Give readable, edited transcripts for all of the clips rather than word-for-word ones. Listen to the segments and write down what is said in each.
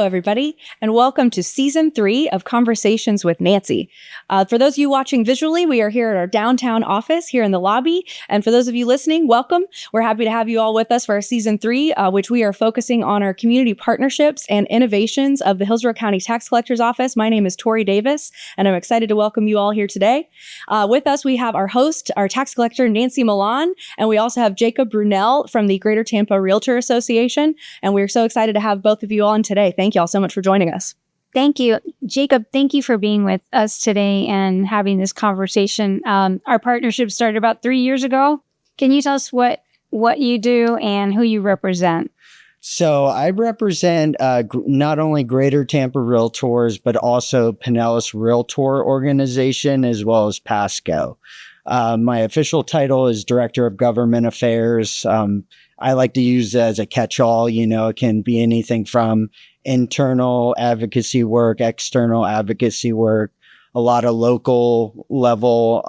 everybody, and welcome to Season 3 of Conversations with Nancy. For those of you watching visually, we are here at our downtown office here in the lobby. And for those of you listening, welcome. We're happy to have you all with us for our Season 3, which we are focusing on our community partnerships and innovations of the Hillsborough County Tax Collector's Office. My name is Tori Davis, and I'm excited to welcome you all here today. With us, we have our host, our tax collector, Nancy Millan, and we also have Jacob Bruynell from the Greater Tampa Realtor Association. And we're so excited to have both of you on today. Thank you all so much for joining us. Thank you. Jacob, thank you for being with us today and having this conversation. Our partnership started about 3 years ago. Can you tell us what you do and who you represent? So I represent not only Greater Tampa Realtors, but also Pinellas Realtor Organization, as well as Pasco. My official title is Director of Government Affairs. I like to use it as a catch-all. It can be anything from internal advocacy work, external advocacy work, a lot of local level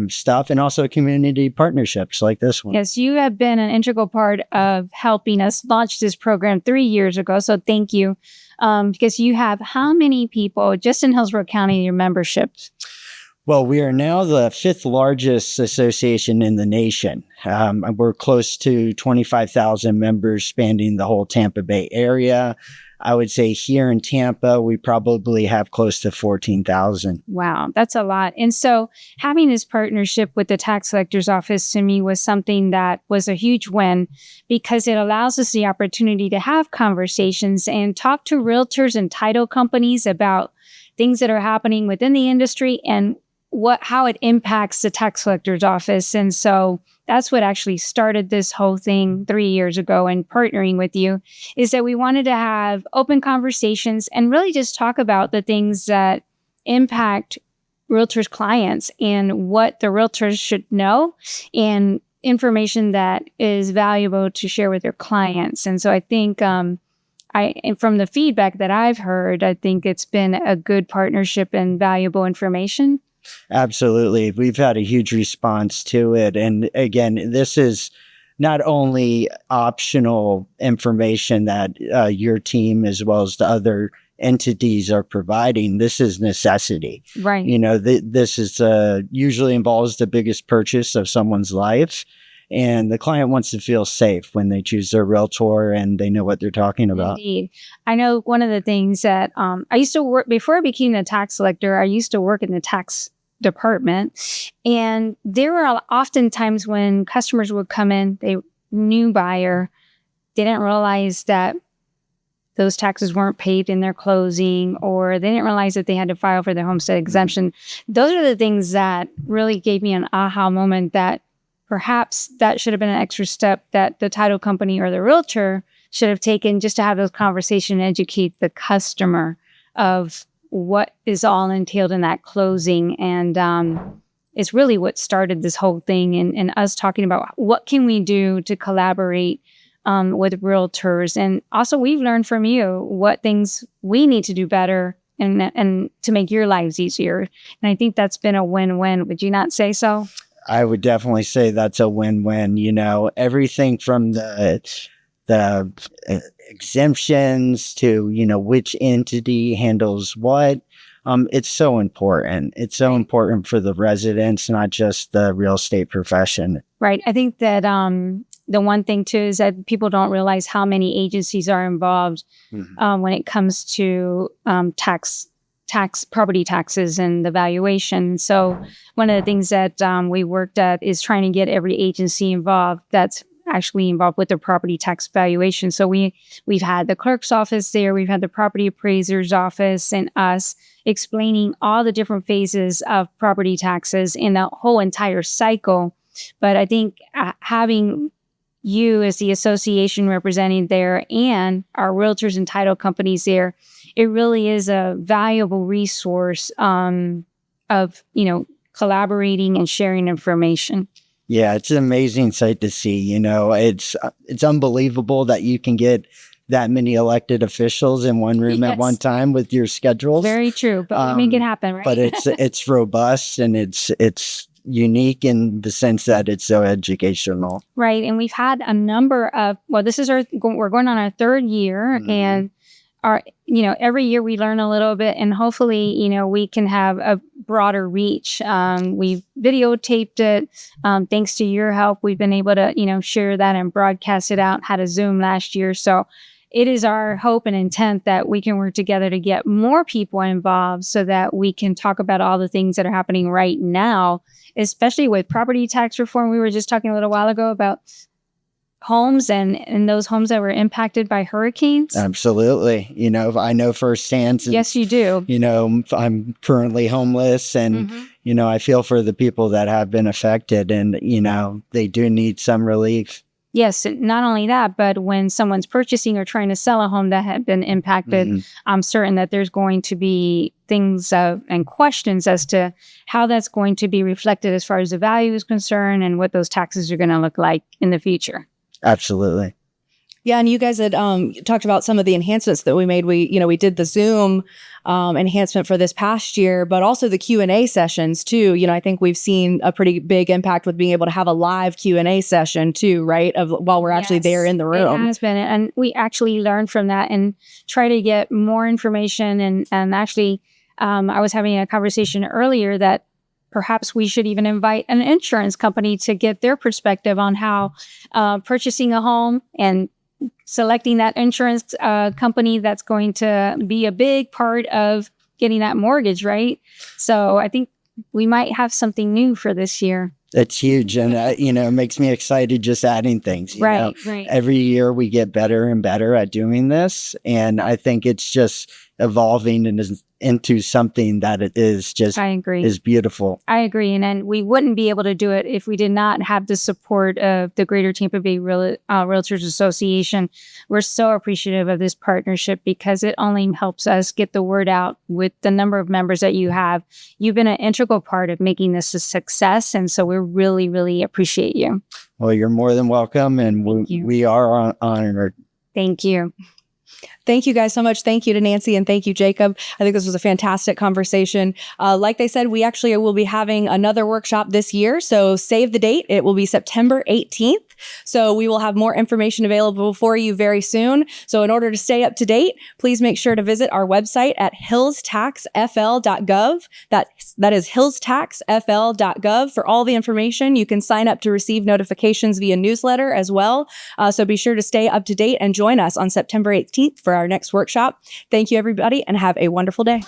stuff, and also community partnerships like this one. Yes, you have been an integral part of helping us launch this program 3 years ago. So thank you. Because you have how many people just in Hillsborough County in your membership? Well, we are now the 5th largest association in the nation. We're close to 25,000 members spanning the whole Tampa Bay area. I would say here in Tampa, we probably have close to 14,000. Wow, that's a lot. And so having this partnership with the tax collector's office to me was something that was a huge win because it allows us the opportunity to have conversations and talk to realtors and title companies about things that are happening within the industry and how it impacts the tax collector's office. And so that's what actually started this whole thing 3 years ago and partnering with you is that we wanted to have open conversations and really just talk about the things that impact realtors' clients and what the realtors should know and information that is valuable to share with their clients. And so I think and from the feedback that I've heard, I think it's been a good partnership and valuable information. Absolutely. We've had a huge response to it. And again, this is not only optional information that your team as well as the other entities are providing. This is necessity. Right. This is usually involves the biggest purchase of someone's life. And the client wants to feel safe when they choose their realtor and they know what they're talking about. Indeed. I know one of the things that I used to work, before I became a tax collector, I used to work in the tax department. And there were often times when customers would come in, they new buyer, they didn't realize that those taxes weren't paid in their closing, or they didn't realize that they had to file for their homestead exemption. Those are the things that really gave me an aha moment that perhaps that should have been an extra step that the title company or the realtor should have taken just to have those conversations and educate the customer of what is all entailed in that closing. And it's really what started this whole thing and us talking about what can we do to collaborate with realtors. And also we've learned from you what things we need to do better and to make your lives easier. And I think that's been a win-win. Would you not say so? I would definitely say that's a win-win. Everything from the exemptions to, which entity handles what. It's so important. It's so important for the residents, not just the real estate profession. Right. I think that the one thing too is that people don't realize how many agencies are involved when it comes to property taxes and the valuation. So one of the things that we worked at is trying to get every agency involved that's actually involved with the property tax valuation. So we've had the clerk's office there, we've had the property appraiser's office, and us explaining all the different phases of property taxes in the whole entire cycle. But I think having you as the association representing there and our realtors and title companies there, it really is a valuable resource of collaborating and sharing information. Yeah, it's an amazing sight to see. It's unbelievable that you can get that many elected officials in one room at one time with your schedules. Very true, but we make it happen, right? But it's robust and it's unique in the sense that it's so educational. Right, and we've had a number of, we're going on our third year, and every year we learn a little bit, and hopefully, we can have a broader reach. We've videotaped it. Thanks to your help, we've been able to, share that and broadcast it out, had a Zoom last year. So it is our hope and intent that we can work together to get more people involved so that we can talk about all the things that are happening right now, especially with property tax reform. We were just talking a little while ago about homes and those homes that were impacted by hurricanes. Absolutely. I know firsthand. Since, yes, you do. I'm currently homeless and, I feel for the people that have been affected and, they do need some relief. Yes, not only that, but when someone's purchasing or trying to sell a home that had been impacted, I'm certain that there's going to be things and questions as to how that's going to be reflected as far as the value is concerned and what those taxes are going to look like in the future. Absolutely. Yeah, and you guys had talked about some of the enhancements that we made. We did the Zoom enhancement for this past year, but also the Q&A sessions too. I think we've seen a pretty big impact with being able to have a live Q&A session too, right? While we're actually there in the room. It has been, and we actually learned from that and try to get more information. And actually, I was having a conversation earlier that perhaps we should even invite an insurance company to get their perspective on how purchasing a home and selecting that insurance company that's going to be a big part of getting that mortgage, right? So I think we might have something new for this year. That's huge. And, it makes me excited just adding things. Right. Every year we get better and better at doing this. And I think it's just evolving into something that it is just, I agree, is beautiful. I agree. And we wouldn't be able to do it if we did not have the support of the Greater Tampa Bay Realtors Association. We're so appreciative of this partnership because it only helps us get the word out with the number of members that you have. You've been an integral part of making this a success. And so we really, really appreciate you. Well, you're more than welcome. And we are honored. Thank you. Thank you guys so much. Thank you to Nancy and thank you, Jacob. I think this was a fantastic conversation. Like they said, we actually will be having another workshop this year. So save the date. It will be September 18th. So we will have more information available for you very soon. So in order to stay up to date, please make sure to visit our website at hillstaxfl.gov. That is hillstaxfl.gov for all the information. You can sign up to receive notifications via newsletter as well. So be sure to stay up to date and join us on September 18th for our next workshop. Thank you, everybody, and have a wonderful day.